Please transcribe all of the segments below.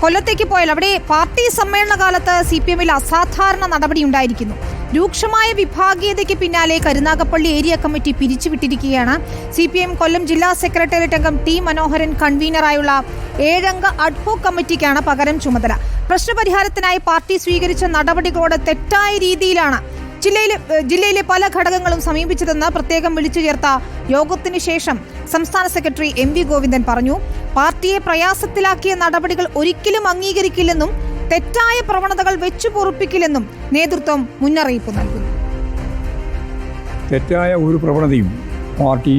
കൊല്ലത്തേക്ക് പോയാൽ അവിടെ പാർട്ടി സമ്മേളന കാലത്ത് CPM-ൽ അസാധാരണ നടപടി ഉണ്ടായിരിക്കുന്നു. രൂക്ഷമായ വിഭാഗീയതയ്ക്ക് പിന്നാലെ കരുനാഗപ്പള്ളി ഏരിയ കമ്മിറ്റി പിരിച്ചുവിട്ടിരിക്കുകയാണ്. CPM കൊല്ലം ജില്ലാ സെക്രട്ടേറിയറ്റ് അംഗം ടി മനോഹരൻ കൺവീനറായുള്ള 7-അംഗ അഡ്ഹോക് കമ്മിറ്റിക്കാണ് പകരം ചുമതല. പ്രശ്നപരിഹാരത്തിനായി പാർട്ടി സ്വീകരിച്ച നടപടികളോട് തെറ്റായ രീതിയിലാണ് ജില്ലയിലെ പല ഘടകങ്ങളും സമീപിച്ചതെന്ന് പ്രത്യേകം വിളിച്ചു ചേർത്ത യോഗത്തിന് ശേഷം സംസ്ഥാന സെക്രട്ടറി MV ഗോവിന്ദൻ പറഞ്ഞു. പാർട്ടിയെ പ്രയാസത്തിലാക്കിയ നടപടികൾ ഒരിക്കലും അംഗീകരിക്കില്ലെന്നും തെറ്റായ പ്രവണതകൾ വെച്ചു പൊറുപ്പിക്കില്ലെന്നും നേതൃത്വം മുന്നറിയിപ്പ് നൽകുന്നു. തെറ്റായ ഒരു പ്രവണതയും പാർട്ടി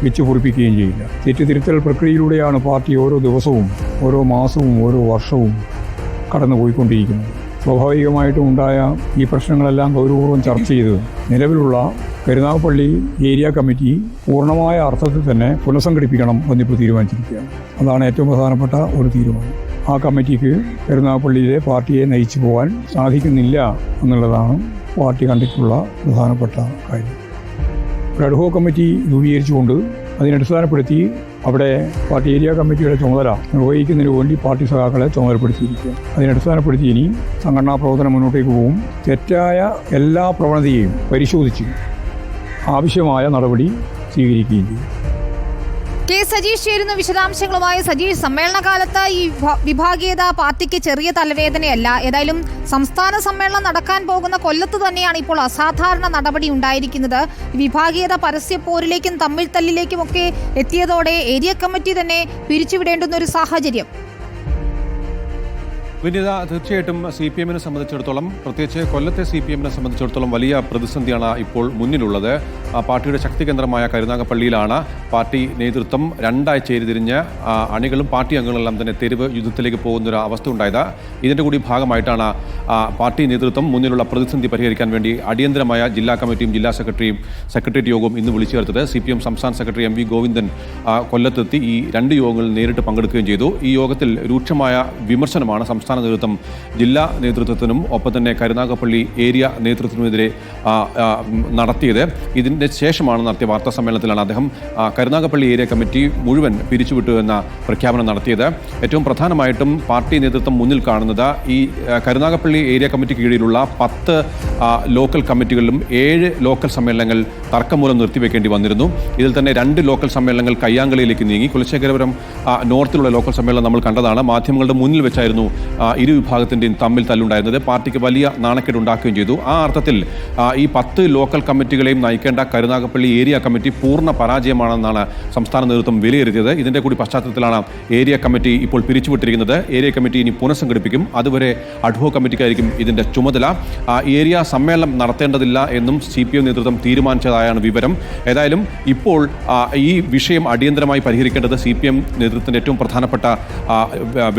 വെച്ചു പൊറുപ്പിക്കുകയും ചെയ്യില്ല. തെറ്റുതിരുത്തൽ പ്രക്രിയയിലൂടെയാണ് പാർട്ടി ഓരോ ദിവസവും, ഓരോ മാസവും, ഓരോ വർഷവും കടന്നുപോയിക്കൊണ്ടിരിക്കുന്നത്. സ്വാഭാവികമായിട്ടും ഉണ്ടായ ഈ പ്രശ്നങ്ങളെല്ലാം ഗൗരവപൂർവ്വം ചർച്ച ചെയ്ത് നിലവിലുള്ള കരുനാഗപ്പള്ളി ഏരിയ കമ്മിറ്റി പൂർണ്ണമായ അർത്ഥത്തിൽ തന്നെ പുനഃസംഘടിപ്പിക്കണം എന്നിപ്പോൾ തീരുമാനിച്ചിരിക്കുകയാണ്. അതാണ് ഏറ്റവും പ്രധാനപ്പെട്ട ഒരു തീരുമാനം. ആ കമ്മിറ്റിക്ക് കരുനാഗപ്പള്ളിയിലെ പാർട്ടിയെ നയിച്ചു പോകാൻ സാധിക്കുന്നില്ല എന്നുള്ളതാണ് പാർട്ടി കണ്ടിട്ടുള്ള പ്രധാനപ്പെട്ട കാര്യം. ഒരു അഡ്ഹോക് കമ്മിറ്റി രൂപീകരിച്ചുകൊണ്ട് അതിനടിസ്ഥാനപ്പെടുത്തി അവിടെ പാർട്ടി ഏരിയ കമ്മിറ്റിയുടെ ചുമതല നിർവഹിക്കുന്നതിന് വേണ്ടി പാർട്ടി സഖാക്കളെ ചുമതലപ്പെടുത്തിയിരിക്കുക. അതിനടിസ്ഥാനപ്പെടുത്തി ഇനി സംഘടനാ പ്രവർത്തനം മുന്നോട്ടേക്ക് പോകും. തെറ്റായ എല്ലാ പ്രവണതയെയും പരിശോധിച്ച് ആവശ്യമായ നടപടി സ്വീകരിക്കുകയും ചെയ്യും. കെ സജീഷ് ചേരുന്ന വിശദാംശങ്ങളുമായി. സജീഷ്, സമ്മേളന കാലത്ത് ഈ വിഭാഗീയത പാർട്ടിക്ക് ചെറിയ തലവേദനയല്ല. ഏതായാലും സംസ്ഥാന സമ്മേളനം നടക്കാൻ പോകുന്ന കൊല്ലത്ത് തന്നെയാണ് ഇപ്പോൾ അസാധാരണ നടപടി ഉണ്ടായിരിക്കുന്നത്. വിഭാഗീയത പരസ്യപ്പോരിലേക്കും തമ്മിൽ തല്ലിലേക്കുമൊക്കെ എത്തിയതോടെ ഏരിയ കമ്മിറ്റി തന്നെ പിരിച്ചുവിടേണ്ടുന്ന ഒരു സാഹചര്യം. വിനീത, തീർച്ചയായിട്ടും CPM-നെ സംബന്ധിച്ചിടത്തോളം, പ്രത്യേകിച്ച് കൊല്ലത്തെ CPM-നെ സംബന്ധിച്ചിടത്തോളം വലിയ പ്രതിസന്ധിയാണ് ഇപ്പോൾ മുന്നിലുള്ളത്. പാർട്ടിയുടെ ശക്തി കേന്ദ്രമായ കരുനാഗപ്പള്ളിയിലാണ് പാർട്ടി നേതൃത്വം രണ്ടായി ചേരിതിരിഞ്ഞ് അണികളും പാർട്ടി അംഗങ്ങളെല്ലാം തന്നെ തെരുവ് യുദ്ധത്തിലേക്ക് പോകുന്നൊരു അവസ്ഥ ഉണ്ടായത്. ഇതിൻ്റെ കൂടി ഭാഗമായിട്ടാണ് പാർട്ടി നേതൃത്വം മുന്നിലുള്ള പ്രതിസന്ധി പരിഹരിക്കാൻ വേണ്ടി അടിയന്തരമായ ജില്ലാ കമ്മിറ്റിയും ജില്ലാ സെക്രട്ടേറിയറ്റ് യോഗവും ഇന്ന് വിളിച്ചു ചേർത്തത്. CPM സംസ്ഥാന സെക്രട്ടറി MV ഗോവിന്ദൻ കൊല്ലത്തെത്തി ഈ രണ്ട് യോഗങ്ങളിൽ നേരിട്ട് പങ്കെടുക്കുകയും ചെയ്തു. ഈ യോഗത്തിൽ രൂക്ഷമായ വിമർശനമാണ് സംസ്ഥാന നേതൃത്വം ജില്ലാ നേതൃത്വത്തിനും ഒപ്പം തന്നെ കരുനാഗപ്പള്ളി ഏരിയ നേതൃത്വത്തിനുമെതിരെ നടത്തിയത്. ഇതിൻ്റെ ശേഷമാണ് നടത്തിയ വാർത്താ സമ്മേളനത്തിലാണ് അദ്ദേഹം കരുനാഗപ്പള്ളി ഏരിയ കമ്മിറ്റി മുഴുവൻ പിരിച്ചുവിട്ടു എന്ന പ്രഖ്യാപനം നടത്തിയത്. ഏറ്റവും പ്രധാനമായിട്ടും പാർട്ടി നേതൃത്വം മുന്നിൽ കാണുന്നത് ഈ കരുനാഗപ്പള്ളി ഏരിയ കമ്മിറ്റിക്ക് കീഴിലുള്ള 10 ലോക്കൽ കമ്മിറ്റികളിലും 7 ലോക്കൽ സമ്മേളനങ്ങൾ തർക്കം മൂലം നിർത്തിവെക്കേണ്ടി വന്നിരുന്നു. ഇതിൽ തന്നെ 2 ലോക്കൽ സമ്മേളനങ്ങൾ കയ്യാങ്കളിയിലേക്ക് നീങ്ങി. കുലശേഖരപുരം നോർത്തിലുള്ള ലോക്കൽ സമ്മേളനം നമ്മൾ കണ്ടതാണ്. മാധ്യമങ്ങളുടെ മുന്നിൽ വെച്ചായിരുന്നു ഇരു വിഭാഗത്തിൻ്റെയും തമ്മിൽ തല്ലുണ്ടായിരുന്നത്. പാർട്ടിക്ക് വലിയ നാണക്കേടുണ്ടാക്കുകയും ചെയ്തു. ആ അർത്ഥത്തിൽ ഈ 10 ലോക്കൽ കമ്മിറ്റികളെയും നയിക്കേണ്ട കരുനാഗപ്പള്ളി ഏരിയ കമ്മിറ്റി പൂർണ്ണ പരാജയമാണെന്നാണ് സംസ്ഥാന നേതൃത്വം വിലയിരുത്തിയത്. ഇതിൻ്റെ കൂടി പശ്ചാത്തലത്തിലാണ് ഏരിയ കമ്മിറ്റി ഇപ്പോൾ പിരിച്ചുവിട്ടിരിക്കുന്നത്. ഏരിയ കമ്മിറ്റി ഇനി പുനഃസംഘടിപ്പിക്കും. അതുവരെ അഡ്ഹോക് കമ്മിറ്റിക്കായിരിക്കും ഇതിൻ്റെ ചുമതല. ഏരിയ സമ്മേളനം നടത്തേണ്ടതില്ല എന്നും CPM നേതൃത്വം തീരുമാനിച്ചതായാണ് വിവരം. ഏതായാലും ഇപ്പോൾ ഈ വിഷയം അടിയന്തരമായി പരിഹരിക്കേണ്ടത് CPM നേതൃത്വത്തിൻ്റെ ഏറ്റവും പ്രധാനപ്പെട്ട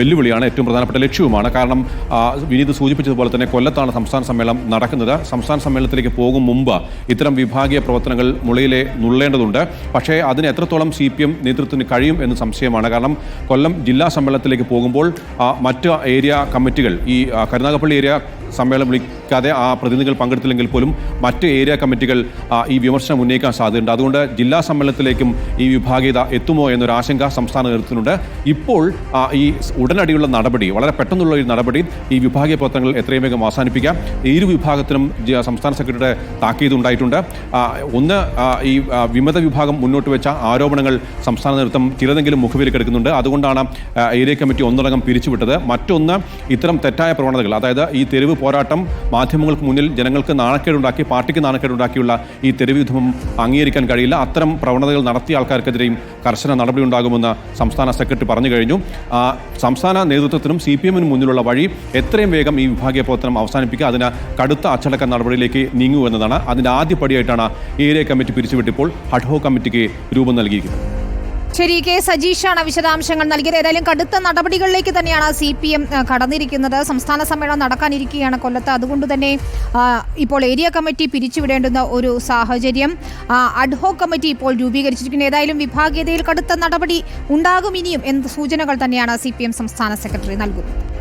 വെല്ലുവിളിയാണ്, ഏറ്റവും പ്രധാനപ്പെട്ട ലക്ഷ്യവുമാണ്. കാരണം വിനീത് സൂചിപ്പിച്ചതുപോലെ തന്നെ കൊല്ലത്താണ് സംസ്ഥാന സമ്മേളനം നടക്കുന്നത്. സംസ്ഥാന സമ്മേളനത്തിലേക്ക് പോകും മുമ്പ് ഇത്തരം വിഭാഗീയ പ്രവർത്തനങ്ങൾ മുളയിലെ നുള്ളേണ്ടതുണ്ട്. പക്ഷേ അതിന് എത്രത്തോളം CPM നേതൃത്വത്തിന് കഴിയും എന്ന് സംശയമാണ്. കാരണം കൊല്ലം ജില്ലാ സമ്മേളനത്തിലേക്ക് പോകുമ്പോൾ മറ്റ് ഏരിയ കമ്മിറ്റികൾ ഈ കരുനാഗപ്പള്ളി ഏരിയ സമ്മേളനം വിളിക്കാതെ ആ പ്രതിനിധികൾ പങ്കെടുത്തില്ലെങ്കിൽ പോലും മറ്റ് ഏരിയ കമ്മിറ്റികൾ ഈ വിമർശനം ഉന്നയിക്കാൻ സാധ്യതയുണ്ട്. അതുകൊണ്ട് ജില്ലാ സമ്മേളനത്തിലേക്കും ഈ വിഭാഗീയത എത്തുമോ എന്നൊരു ആശങ്ക സംസ്ഥാന നേതൃത്വത്തിനുണ്ട്. ഇപ്പോൾ ഈ ഉടനടിയുള്ള നടപടി, വളരെ പെട്ടെന്നുള്ള ഒരു നടപടി, ഈ വിഭാഗീയ പ്രവർത്തനങ്ങൾ എത്രയും വേഗം അവസാനിപ്പിക്കാം. ഇരു വിഭാഗത്തിനും സംസ്ഥാന സെക്രട്ടറിയുടെ താക്കീത് ഉണ്ടായിട്ടുണ്ട്. ഒന്ന്, ഈ വിമത വിഭാഗം മുന്നോട്ട് വെച്ച ആരോപണങ്ങൾ സംസ്ഥാന നേതൃത്വം ചിലതെങ്കിലും മുഖവിലക്കെടുക്കുന്നുണ്ട്. അതുകൊണ്ടാണ് ഏരിയ കമ്മിറ്റി ഒന്നടങ്കം പിരിച്ചുവിട്ടത്. മറ്റൊന്ന്, ഇത്തരം തെറ്റായ പ്രവണതകൾ, അതായത് ഈ തെരുവ് പോരാട്ടം മാധ്യമങ്ങൾക്ക് മുന്നിൽ ജനങ്ങൾക്ക് നാണക്കേടുണ്ടാക്കി, പാർട്ടിക്ക് നാണക്കേടുണ്ടാക്കിയുള്ള ഈ തെരുവ് യുദ്ധം അംഗീകരിക്കാൻ കഴിയില്ല. അത്തരം പ്രവണതകൾ നടത്തിയ ആൾക്കാർക്കെതിരെയും കർശന നടപടി ഉണ്ടാകുമെന്ന് സംസ്ഥാന സെക്രട്ടറി പറഞ്ഞു കഴിഞ്ഞു. സംസ്ഥാന നേതൃത്വത്തിനും CPM-നും മുന്നിലുള്ള വഴി എത്രയും വേഗം ഈ വിഭാഗീയ പ്രവർത്തനം അവസാനിപ്പിക്കുക, അതിന് കടുത്ത അച്ചടക്ക നടപടിയിലേക്ക് നീങ്ങൂ എന്നതാണ്. അതിൻ്റെ ആദ്യപടിയായിട്ടാണ് ഏരിയ കമ്മിറ്റി പിരിച്ചുവിട്ടിപ്പോൾ അഡ്ഹോക് കമ്മിറ്റിക്ക് രൂപം നൽകിയിരിക്കുന്നത്. ശരി, കെ സജീഷാണ് വിശദാംശങ്ങൾ നൽകിയത്. ഏതായാലും കടുത്ത നടപടികളിലേക്ക് തന്നെയാണ് CPM കടന്നിരിക്കുന്നത്. സംസ്ഥാന സമ്മേളനം നടക്കാനിരിക്കുകയാണ് കൊല്ലത്ത്. അതുകൊണ്ട് തന്നെ ഇപ്പോൾ ഏരിയ കമ്മിറ്റി പിരിച്ചുവിടേണ്ടുന്ന ഒരു സാഹചര്യം. അഡ്ഹോക് കമ്മിറ്റി ഇപ്പോൾ രൂപീകരിച്ചിരിക്കുന്നു. ഏതായാലും വിഭാഗീയതയിൽ കടുത്ത നടപടി ഉണ്ടാകും ഇനിയും എന്ന സൂചനകൾ തന്നെയാണ് CPM സംസ്ഥാന സെക്രട്ടറി നൽകുന്നത്.